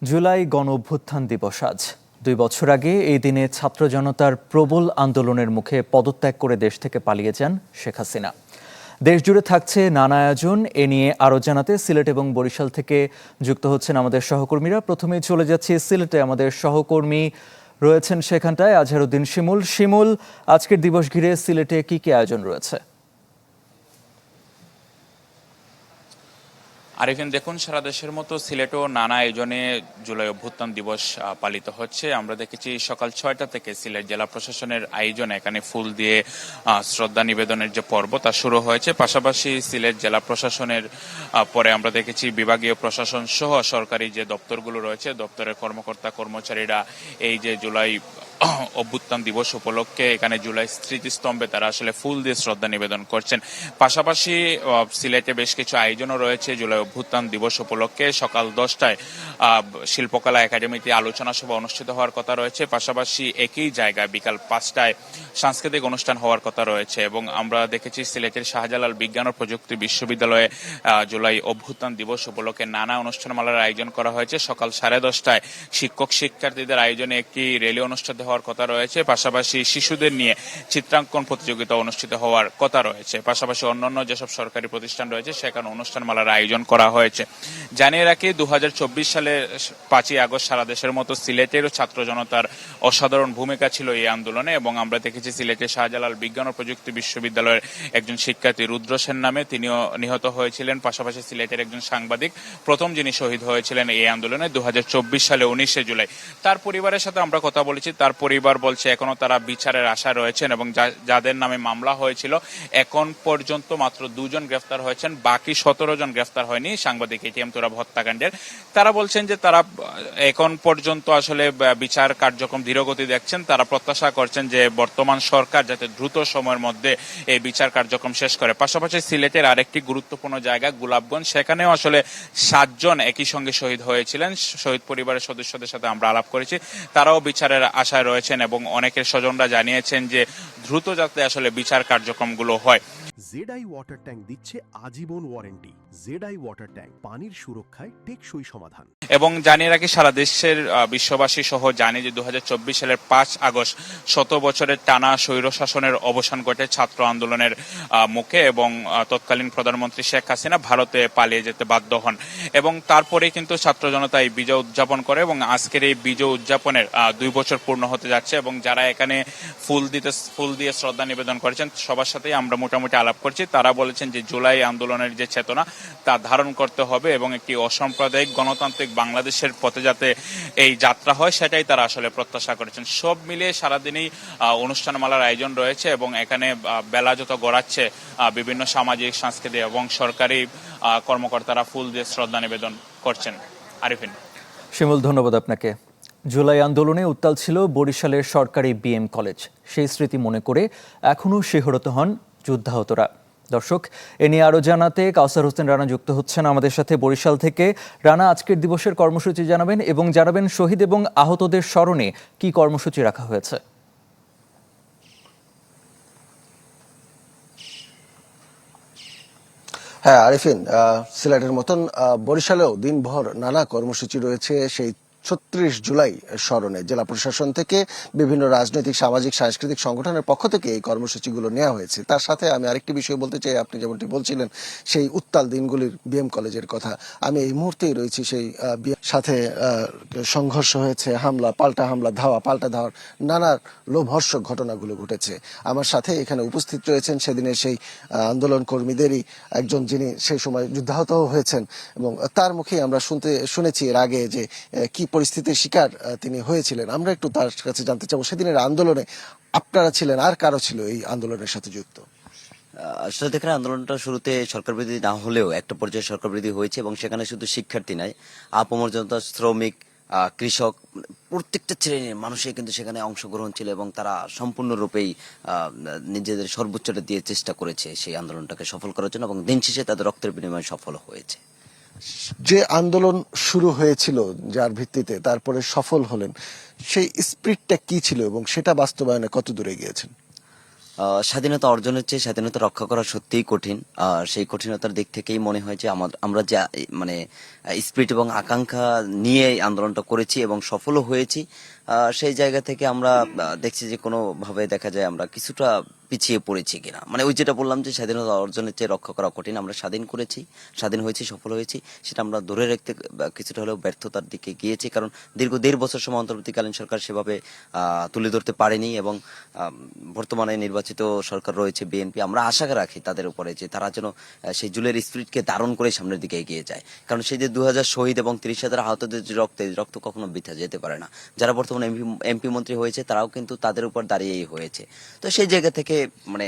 জুলাই গণ অভ্যুত্থান দিবস আজ ২ বছর আগে এই দিনে ছাত্র জনতার প্রবল আন্দোলনের মুখে পদত্যাগ করে দেশ থেকে পালিয়ে যান শেখ হাসিনা। দেশ জুড়ে থাকছে নানা আয়োজন। এ নিয়ে আরও জানাতে সিলেট এবং বরিশাল থেকে যুক্ত হচ্ছেন আমাদের সহকর্মীরা। প্রথমেই চলে যাচ্ছি সিলেটে, আমাদের সহকর্মী রয়েছেন সেখানটায় আজহারউদ্দিন শিমুল। শিমুল, আজকের দিবস ঘিরে সিলেটে কি কি আয়োজন রয়েছে? আরিফিন, দেখুন, সারা দেশের মতো সিলেটেও নানা আয়োজনে জুলাই অভ্যুত্থান দিবস পালিত হচ্ছে। আমরা দেখেছি সকাল ৬টা থেকে সিলেট জেলা প্রশাসনের আয়োজনে এখানে ফুল দিয়ে শ্রদ্ধা নিবেদনের যে পর্ব তা শুরু হয়েছে। পাশাপাশি সিলেট জেলা প্রশাসনের পরে আমরা দেখেছি বিভাগীয় প্রশাসন সহ সরকারি যে দপ্তরগুলো রয়েছে, দপ্তরের কর্মকর্তা কর্মচারীরা এই যে জুলাই অভ্যুত্থান দিবস উপলক্ষে এখানে জুলাই স্মৃতিস্তম্ভে তারা আসলে ফুল দিয়ে শ্রদ্ধা নিবেদন করছেন। পাশাপাশি সিলেটে বেশ কিছু আয়োজনও রয়েছে জুলাই অভ্যুত্থান দিবস উপলক্ষে। সকাল 10টায় শিল্পকলা একাডেমিতে আলোচনা সভা অনুষ্ঠিত হওয়ার কথা রয়েছে। পাশাপাশি একই জায়গায় বিকাল 5টায় সাংস্কৃতিক অনুষ্ঠান হওয়ার কথা রয়েছে। এবং আমরা দেখেছি সিলেটের শাহজালাল বিজ্ঞান ও প্রযুক্তি বিশ্ববিদ্যালয়ে জুলাই অভ্যুত্থান দিবস উপলক্ষে নানা অনুষ্ঠানমালার আয়োজন করা হয়েছে। সকাল 10:30টায় শিক্ষক শিক্ষার্থীদের আয়োজনে একটি র্যালি অনুষ্ঠিত হওয়ার কথা রয়েছে। পাশাপাশি শিশুদের নিয়ে চিত্রাঙ্কন প্রতিযোগিতা অনুষ্ঠিত হওয়ার কথা রয়েছে। পাশাপাশি অন্যান্য যেসব সরকারি প্রতিষ্ঠান রয়েছে সেখানে অনুষ্ঠানমালার আয়োজন করা হয়েছে। জানিয়ে রাখি, 2024 সালে 5ই আগস্ট সারা দেশের মতো সিলেটেরও ছাত্র জনতার অসাধারণ ভূমিকা ছিল এই আন্দোলনে। এবং আমরা দেখেছি সিলেটের শাহজালাল বিজ্ঞান ও প্রযুক্তি বিশ্ববিদ্যালয়ের একজন শিক্ষার্থী রুদ্র সেন নামে, তিনিও নিহত হয়েছিলেন। পাশাপাশি সিলেটের একজন সাংবাদিক প্রথম যিনি শহীদ হয়েছিলেন এই আন্দোলনে 2024 সালে 19শে জুলাই। তার পরিবারের সাথে আমরা কথা বলেছি। তার পরিবার বলছে এখনো তারা বিচারের আশায় রয়েছেন এবং যাদের নামে মামলা হয়েছিল এখন পর্যন্ত মাত্র 2 জন গ্রেফতার হয়েছেন, বাকি 17 জন গ্রেফতার হয়নি সাংবাদিক এটিএম তুরাব হত্যাকাণ্ডের। তারা বলছেন যে তারা এখন পর্যন্ত আসলে বিচার কার্যক্রম ধীরগতি দেখছেন। তারা প্রত্যাশা করছেন যে বর্তমান সরকার যাতে দ্রুত সময়ের মধ্যে এই বিচার কার্যক্রম শেষ করে। পাশাপাশি সিলেটের আরেকটি গুরুত্বপূর্ণ জায়গা গোলাপগঞ্জ, সেখানেও আসলে 7 জন একই সঙ্গে শহীদ হয়েছিলেন। শহীদ পরিবারের সদস্যদের সাথে আমরা আলাপ করেছি, তারাও বিচারের আশায় রয়েছেন এবং অনেকের স্বজনরা জানিয়েছেন যে দ্রুত যাতে আসলে বিচার কার্যক্রমগুলো হয়। জেডআই ওয়াটার ট্যাঙ্ক দিচ্ছে আজীবন ওয়ারেন্টি। জেডআই ওয়াটার ট্যাঙ্ক, পানির সুরক্ষায় টেকসই সমাধান। এবং জানিয়ে রাখি, সারা দেশের বিশ্ববাসী সহ জানি যে 2024 সালের 5 আগস্ট 100 বছরের টানা স্বৈর শাসনের অবসান ঘটে ছাত্র আন্দোলনের মুখে এবং তৎকালীন প্রধানমন্ত্রী শেখ হাসিনা ভারতে পালিয়ে যেতে বাধ্য হন। এবং তারপরে কিন্তু ছাত্র জনতা এই বিজয় উদযাপন করে এবং আজকের এই বিজয় উদযাপনের 2 বছর পূর্ণ হতে যাচ্ছে। এবং যারা এখানে ফুল দিয়ে শ্রদ্ধা নিবেদন করেছেন সবার সাথেই আমরা মোটামুটি আলাপ করছি। তারা বলেছেন যে জুলাই আন্দোলনের যে চেতনা তা ধারণ করতে হবে এবং একটি অসাম্প্রদায়িক গণতান্ত্রিক বাংলাদেশের পথে যাতে এই যাত্রা হয় সেটাই তারা আসলে প্রত্যাশা করেছেন। সব মিলিয়ে সারাদিনই অনুষ্ঠানমালার আয়োজন রয়েছে এবং এখানে বেলা যত গড়াচ্ছে বিভিন্ন সামাজিক, সাংস্কৃতিক এবং সরকারি কর্মকর্তারা ফুল দিয়ে শ্রদ্ধা নিবেদন করছেন। আরিফিন। শিমুল, ধন্যবাদ আপনাকে। জুলাই আন্দোলনে উত্তাল ছিল বরিশালের সরকারি বিএম কলেজ। সেই স্মৃতি মনে করে এখনও শিহরিত হন যুদ্ধাহতরা। দর্শক, এ নিয়ে আরও জানাতে কাউসার হোসেন রানা যুক্ত হচ্ছেন আমাদের সাথে বরিশাল থেকে। রানা, আজকের দিবসের কর্মসূচি জানাবেন এবং জানাবেন শহীদ এবং আহতদের স্মরণে কি কর্মসূচি রাখা হয়েছে। হ্যাঁ আরিফিন, সিলেটের মতন বরিশালেও দিনভর নানা কর্মসূচি রয়েছে। সেই 36 জুলাই স্মরণে জেলা প্রশাসন থেকে বিভিন্ন রাজনৈতিক, সামাজিক, সাংস্কৃতিক সংগঠনের পক্ষ থেকে এই কর্মসূচিগুলো নেওয়া হয়েছে। তার সাথে আমি আরেকটি বিষয় বলতে চাই, আপনি যেমনটি বলছিলেন সেই উত্তাল দিনগুলির বিএম কলেজের কথা। আমি এই মুহূর্তেই রয়েছি সেই সাথে সংঘর্ষ হয়েছে, হামলা, পাল্টা হামলা, ধাওয়া, পাল্টা ধাওয়ার নানা লোমহর্ষক ঘটনাগুলো ঘটেছে। আমার সাথে এখানে উপস্থিত রয়েছেন সেদিনের সেই আন্দোলন কর্মীদেরই একজন, যিনি সেই সময় যুদ্ধাহত হয়েছেন এবং তার মুখেই আমরা শুনেছি এর আগে যে কি পরিস্থিতির শিকার তিনি হয়েছিলেন। আমরা একটু তার কাছে জানতে চাবো সেদিনের আন্দোলনে আপনারা ছিলেন আর কারো ছিল এই আন্দোলনের সাথে যুক্ত? আসলে দেখেন, আন্দোলনটা শুরুতে সরকার বিরোধী না হলেও একটা পর্যায়ে সরকার বিরোধী হয়েছে এবং সেখানে শুধু শিক্ষার্থী নাই, আপামর জনতা, শ্রমিক, কৃষক, প্রত্যেকটা শ্রেণীর মানুষই কিন্তু সেখানে অংশগ্রহণ ছিল এবং তারা সম্পূর্ণরূপেই নিজেদের সর্বোচ্চটা দিয়ে চেষ্টা করেছে সেই আন্দোলনটাকে সফল করার জন্য এবং দিন শেষে তাদের রক্তের বিনিময়ে সফল হয়েছে। যে আন্দোলন শুরু হয়েছিল যার ভিত্তিতে তারপরে সফল হলেন, সেই স্পিরিটটা কি ছিল এবং সেটা বাস্তবায়নে কত দূরে গিয়েছেন? স্বাধীনতা অর্জনের চেয়ে স্বাধীনতা রক্ষা করা সত্যিই কঠিন। সেই কঠিনতার দিক থেকেই মনে হয় যে আমরা যে মানে স্পিরিট এবং আকাঙ্ক্ষা নিয়ে এই আন্দোলনটা করেছি এবং সফলও হয়েছি। সেই জায়গা থেকে আমরা দেখছি যে কোনোভাবে দেখা যায় আমরা কিছুটা পিছিয়ে পড়েছি কিনা, মানে ওই যেটা বললাম যে স্বাধীনতা অর্জনের চেয়ে রক্ষা করা কঠিন। আমরা স্বাধীন হয়েছি, সফল হয়েছি, সেটা আমরা ধরে রাখতে কিছুটা হলেও ব্যর্থতার দিকে গিয়েছি, কারণ দীর্ঘ 1.5 বছর সময় অন্তর্বর্তীকালীন সরকার সেভাবে তুলে ধরতে পারেনি এবং বর্তমানে নির্বাচিত সরকার রয়েছে বিএনপি। আমরা আশা রাখি তাদের উপরে যে তারা যেন সেই জুলের স্পিরিটকে ধারণ করে সামনের দিকে এগিয়ে যায়, কারণ সেই যে 2000 শহীদ এবং 30,000 আহতদের যে রক্ত, এই রক্ত কখনো বৃথা যেতে পারে না। যারা বর্তমানে এমপি মন্ত্রী হয়েছে তারাও কিন্তু তাদের উপর দাঁড়িয়েই হয়েছে। তো সেই জায়গা থেকে মানে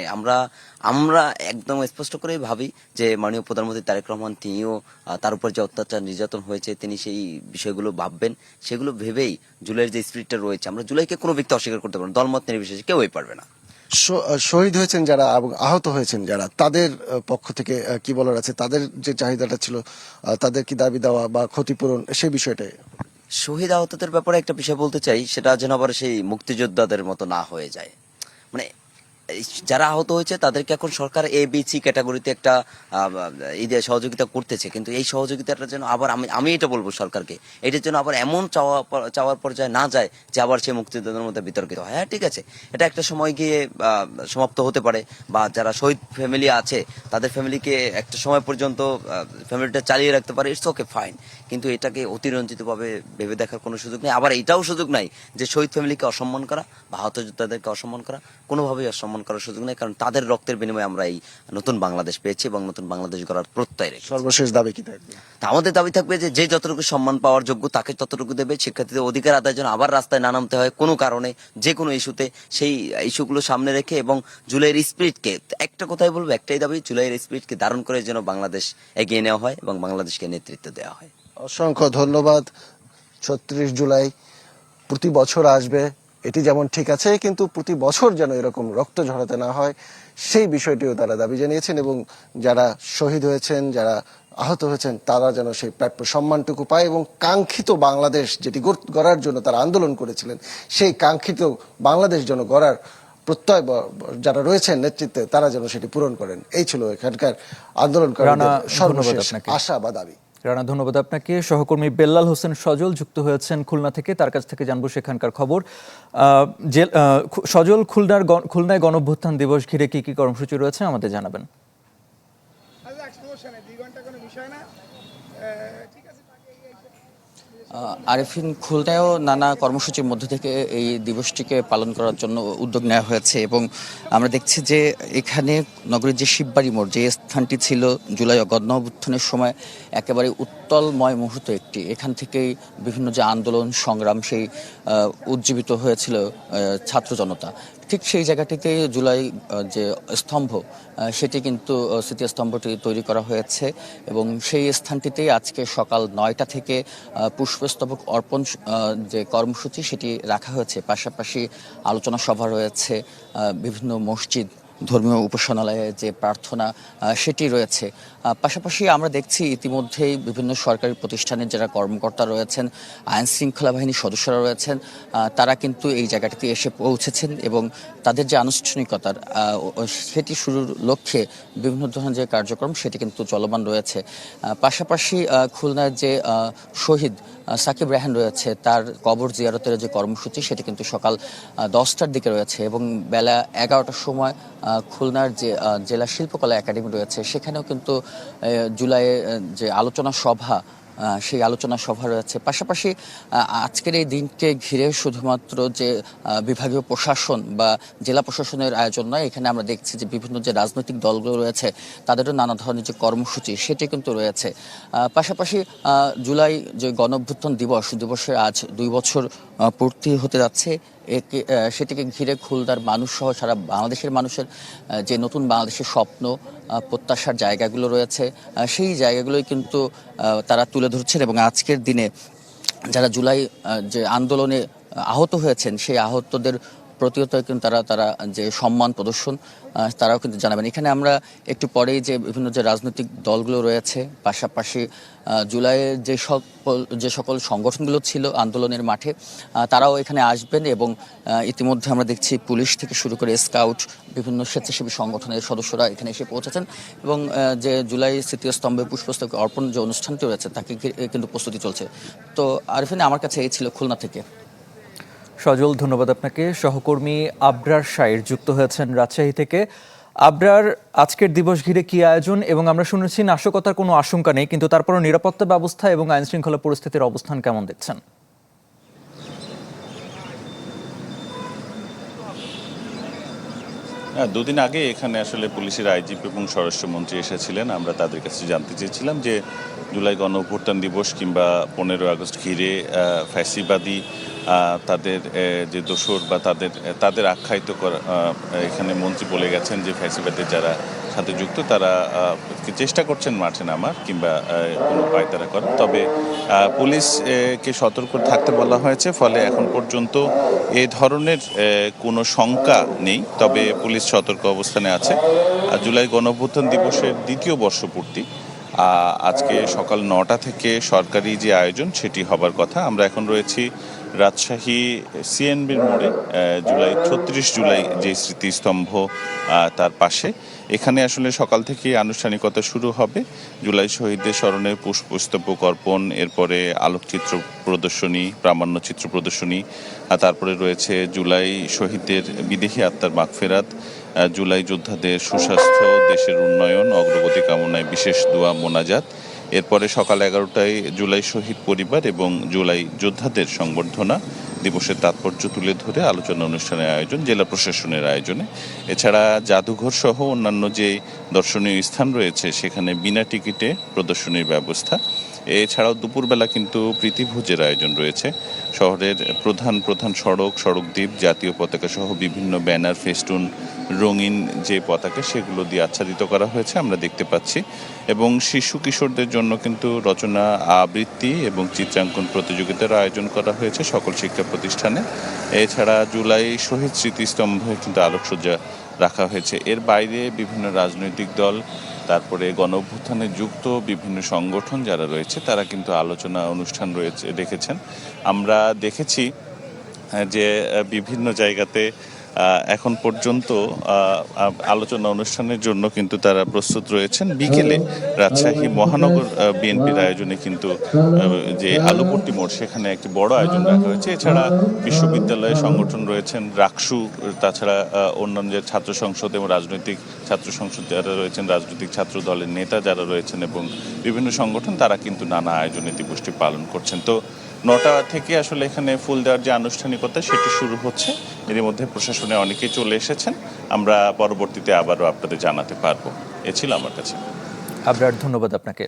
আমরা একদম স্পষ্ট করেই ভাবি যে মাননীয় প্রধানমন্ত্রী তারেক রহমান তিনিও তার উপর যে অত্যাচার নির্যাতন হয়েছে তিনি সেই বিষয়গুলো ভাববেন। সেগুলো ভেবেই জুলাইয়ের যে স্পিরিটটা রয়েছে, আমরা জুলাইকে কোনো ব্যক্তি অস্বীকার করতে পারবো না, দলমত নির্বিশেষে কেউই পারবে না। শহীদ হয়েছেন যারা এবং আহত হয়েছেন যারা, তাদের পক্ষ থেকে কি বলার আছে? তাদের যে চাহিদাটা ছিল, তাদের কি দাবি দেওয়া বা ক্ষতিপূরণ, সেই বিষয়টাই। শহীদ আহতদের ব্যাপারে একটা বিষয় বলতে চাই, সেটা যেন আবার সেই মুক্তিযোদ্ধাদের মতো না হয়ে যায়। মানে যারা আহত হয়েছে তাদেরকে এখন সরকার ABC ক্যাটাগরিতে একটা সহযোগিতা করতেছে, কিন্তু এই সহযোগিতাটা যেন আবার আমি এটা বলবো সরকারকে, এটার জন্য আবার এমন চাওয়ার পর্যায়ে না যায় যে আবার সেই মুক্তিযোদ্ধাদের মধ্যে বিতর্কিত হয়। হ্যাঁ ঠিক আছে, এটা একটা সময় গিয়ে সমাপ্ত হতে পারে, বা যারা শহীদ ফ্যামিলি আছে তাদের ফ্যামিলিকে একটা সময় পর্যন্ত ফ্যামিলিটা চালিয়ে রাখতে পারে, ইটস ওকে ফাইন, কিন্তু এটাকে অতিরঞ্জিতভাবে ভেবে দেখার কোনো সুযোগ নেই। আবার এটাও সুযোগ নাই যে শহীদ ফ্যামিলিকে অসম্মান করা বা আহত যোদ্ধাদেরকে অসম্মান করা, কোনোভাবেই অসম্মান করার সুযোগ নেই, কারণ তাদের রক্তের বিনিময়ে আমরা এই নতুন বাংলাদেশ পেয়েছি এবং নতুন বাংলাদেশ গড়ার প্রত্যয় রেখেছি। সর্বশেষ দাবি কি থাকবে? তা আমাদের দাবি থাকবে যে যে যতটুকু সম্মান পাওয়ার যোগ্য তাকে ততটুকু দেবে। শিক্ষার্থীদের অধিকার আদায়ের জন্য আবার রাস্তায় না নামতে হয় কোনো কারণে, যে কোনো ইস্যুতে, সেই ইস্যুগুলো সামনে রেখে এবং জুলাইয়ের স্পিরিটকে, একটা কথাই বলবো, একটাই দাবি, জুলাইয়ের স্পিরিটকে ধারণ করে যেন বাংলাদেশ এগিয়ে নেওয়া হয় এবং বাংলাদেশকে নেতৃত্ব দেওয়া হয়। অসংখ্য ধন্যবাদ। 36 জুলাই প্রতি বছর আসবে, এটি যেমন ঠিক আছে, কিন্তু প্রতি বছর যেন এরকম রক্ত ঝরাতে না হয় সেই বিষয়টিও তারা দাবি জানিয়েছেন, এবং যারা শহীদ হয়েছেন, যারা আহত হয়েছেন, তারা যেন সেই প্রাপ্য সম্মানটুকু পায় এবং কাঙ্ক্ষিত বাংলাদেশ যেটি গড়ার জন্য তারা আন্দোলন করেছিলেন, সেই কাঙ্ক্ষিত বাংলাদেশ যেন গড়ার প্রত্যয় যারা রয়েছেন নেতৃত্বে, তারা যেন সেটি পূরণ করেন। এই ছিল এখানকার আন্দোলনকারীদের সর্বশেষ আশা বা দাবি। রানা, ধন্যবাদ আপনাকে। সহকর্মী বেল্লাল হোসেন সজল যুক্ত হয়েছেন খুলনা থেকে, তার কাছ থেকে জানবো সেখানকার খবর। সজল, খুলনায় গণঅভ্যুত্থান দিবস ঘিরে কি কি কর্মসূচি রয়েছে আমাদের জানাবেন। আরেফিন, খুলনায়ও নানা কর্মসূচির মধ্য থেকে এই দিবসটিকে পালন করার জন্য উদ্যোগ নেওয়া হয়েছে এবং আমরা দেখছি যে এখানে নগরীর যে শিববাড়ি মোড়, যে স্থানটি ছিল জুলাই গণঅভ্যুত্থানের সময় একেবারে উত্তলময় মুহূর্ত একটি, এখান থেকেই বিভিন্ন যে আন্দোলন সংগ্রাম সেই উজ্জীবিত হয়েছিল ছাত্র জনতা, ঠিক সেই জায়গাটিতে জুলাই যে স্তম্ভ সেটি কিন্তু স্মৃতিস্তম্ভটি তৈরি করা হয়েছে এবং সেই স্থানটিতেই আজকে সকাল 9টা থেকে পুষ্পস্তবক অর্পণ যে কর্মসূচি সেটি রাখা হয়েছে। পাশাপাশি আলোচনা সভা রয়েছে, বিভিন্ন মসজিদ, ধর্মীয় উপাসনালয়ে যে প্রার্থনা সেটি রয়েছে। পাশাপাশি আমরা দেখছি ইতিমধ্যেই বিভিন্ন সরকারি প্রতিষ্ঠানের যারা কর্মকর্তা রয়েছেন, আইন শৃঙ্খলা বাহিনীর সদস্যরা রয়েছেন, তারা কিন্তু এই জায়গাটিতে এসে পৌঁছেছেন এবং তাদের যে আনুষ্ঠানিকতার সেটি শুরুর লক্ষ্যে বিভিন্ন ধরনের যে কার্যক্রম সেটি কিন্তু চলমান রয়েছে। পাশাপাশি খুলনার যে শহীদ সাকিব রেহান রয়েছে, তার কবর জিয়ারতের যে কর্মসূচি সেটি কিন্তু সকাল 10টার দিকে রয়েছে এবং বেলা 11টার সময় খুলনার যে জেলা শিল্পকলা একাডেমি রয়েছে সেখানেও কিন্তু জুলাইয়ে যে আলোচনা সভা সেই আলোচনা সভা রয়েছে। পাশাপাশি আজকের এই দিনকে ঘিরে শুধুমাত্র যে বিভাগীয় প্রশাসন বা জেলা প্রশাসনের আয়োজন নয়, এখানে আমরা দেখছি যে বিভিন্ন যে রাজনৈতিক দলগুলো রয়েছে তাদেরও নানা ধরনের যে কর্মসূচি সেটি কিন্তু রয়েছে। পাশাপাশি জুলাই যে গণঅভ্যুত্থান দিবসের আজ 2 বছর পূর্তি হতে যাচ্ছে, সেটিকে ঘিরে খুলনার মানুষ সহ সারা বাংলাদেশের মানুষের যে নতুন বাংলাদেশের স্বপ্ন প্রত্যাশার জায়গাগুলো রয়েছে সেই জায়গাগুলোই কিন্তু তারা তুলে ধরছেন এবং আজকের দিনে যারা জুলাই যে আন্দোলনে আহত হয়েছেন সেই আহতদের প্রতিহত কিন্তু তারা যে সম্মান প্রদর্শন তারাও কিন্তু জানাবেন। এখানে আমরা একটু পরেই যে বিভিন্ন যে রাজনৈতিক দলগুলো রয়েছে, পাশাপাশি জুলাইয়ের যে সকল সংগঠনগুলো ছিল আন্দোলনের মাঠে, তারাও এখানে আসবেন এবং ইতিমধ্যে আমরা দেখছি পুলিশ থেকে শুরু করে স্কাউট, বিভিন্ন স্বেচ্ছাসেবী সংগঠনের সদস্যরা এখানে এসে পৌঁছেছেন এবং যে জুলাই স্মৃতিস্তম্ভে পুষ্পস্তবক অর্পণ যে অনুষ্ঠানটি রয়েছে তাকে কিন্তু প্রস্তুতি চলছে। তো আরিফিন, আমার কাছে এই ছিল খুলনা থেকে। সজল, ধন্যবাদ আপনাকে। সহকর্মী আবরার শাইর যুক্ত হয়েছেন রাজশাহী থেকে। আবরার, আজকের দিবস ঘিরে কি আয়োজন? এবং আমরা শুনেছি নাশকতার কোনো আশঙ্কা নেই, কিন্তু তারপরও নিরাপত্তা ব্যবস্থা এবং আইন শৃঙ্খলা পরিস্থিতির অবস্থান কেমন দেখছেন? দুদিন আগে এখানে আসলে পুলিশের আইজিপি এবং স্বরাষ্ট্রমন্ত্রী এসেছিলেন। আমরা তাদের কাছে জানতে চেয়েছিলাম যে জুলাই গণ অভ্যুত্থান দিবস কিংবা 15 আগস্ট ঘিরে ফ্যাসিবাদী তাদের যে দোসর বা তাদের আখ্যায়িত করা, এখানে মন্ত্রী বলে গেছেন যে ফ্যাসিবাদের যারা সাথে যুক্ত তারা চেষ্টা করছেন মাঠে নামার কিংবা কোনো পায়তারা করার। তবে পুলিশকে সতর্ক থাকতে বলা হয়েছে, ফলে এখন পর্যন্ত এ ধরনের কোনো শঙ্কা নেই। তবে পুলিশ সতর্ক অবস্থানে আছে। জুলাই গণ অভ্যুত্থান দিবসের দ্বিতীয় বর্ষপূর্তি আজকে সকাল 9টা থেকে সরকারি যে আয়োজন সেটি হবার কথা। আমরা এখন রয়েছি রাজশাহী সিএনবির মোড়ে, 36 জুলাই যে স্মৃতিস্তম্ভ তার পাশে। এখানে আসলে সকাল থেকে আনুষ্ঠানিকতা শুরু হবে। জুলাই শহীদদের স্মরণে পুষ্পস্তবক অর্পণ, এরপরে আলোকচিত্র প্রদর্শনী, প্রামাণ্যচিত্র প্রদর্শনী, তারপরে রয়েছে জুলাই শহীদদের বিদেহী আত্মার মাগফেরাত, জুলাই যোদ্ধাদের সুস্বাস্থ্য, দেশের উন্নয়ন, অগ্রগতি কামনায় বিশেষ দোয়া মোনাজাত। এরপরে সকাল 11টায় জুলাই শহীদ পরিবার এবং জুলাই যোদ্ধাদের সংবর্ধনা দিবসের তাৎপর্য তুলে ধরে আলোচনা অনুষ্ঠানের আয়োজন জেলা প্রশাসনের আয়োজনে। এছাড়া জাদুঘর সহ অন্যান্য যে দর্শনীয় স্থান রয়েছে সেখানে বিনা টিকিটে প্রদর্শনীর ব্যবস্থা। এছাড়াও দুপুরবেলা কিন্তু প্রীতিভোজের আয়োজন রয়েছে। শহরের প্রধান সড়ক দ্বীপ, জাতীয় পতাকা সহ বিভিন্ন ব্যানার, ফেস্টুন, রঙিন যে পতাকা সেগুলো দিয়ে আচ্ছাদিত করা হয়েছে আমরা দেখতে পাচ্ছি। এবং শিশু কিশোরদের জন্য কিন্তু রচনা, আবৃত্তি এবং চিত্রাঙ্কন প্রতিযোগিতার আয়োজন করা হয়েছে সকল শিক্ষা প্রতিষ্ঠানে। এছাড়া জুলাই শহীদ স্মৃতিস্তম্ভে কিন্তু আলোকসজ্জা রাখা হয়েছে। এর বাইরে বিভিন্ন রাজনৈতিক দল, তারপরে গণ অভ্যুত্থানে যুক্ত বিভিন্ন সংগঠন যারা রয়েছে তারা কিন্তু আলোচনা অনুষ্ঠান রেখেছেন। আমরা দেখেছি যে বিভিন্ন জায়গাতে এখন পর্যন্ত আলোচনা অনুষ্ঠানের জন্য কিন্তু তারা প্রস্তুত রয়েছেন। বিকেলে রাজশাহী মহানগর বিএনপির আয়োজনে কিন্তু যে আলুপট্টি মোড় সেখানে একটি বড় আয়োজন রাখা হয়েছে। এছাড়া বিশ্ববিদ্যালয়ে সংগঠন রয়েছেন, রাকসু, তাছাড়া অন্যান্য যে ছাত্র সংসদ এবং রাজনৈতিক ছাত্র সংসদ যারা রয়েছেন, রাজনৈতিক ছাত্র দলের নেতা যারা রয়েছেন এবং বিভিন্ন সংগঠন তারা কিন্তু নানা আয়োজনে দিবসটি পালন করছেন। তো 9টা থেকে আসলে এখানে ফুল দেওয়ার যে আনুষ্ঠানিকতা সেটি শুরু হচ্ছে। এর মধ্যে প্রশাসনে অনেকেই চলে এসেছেন। আমরা পরবর্তীতে আবারও আপনাদের জানাতে পারবো। এ ছিল আমার কাছে। আবরার, ধন্যবাদ আপনাকে।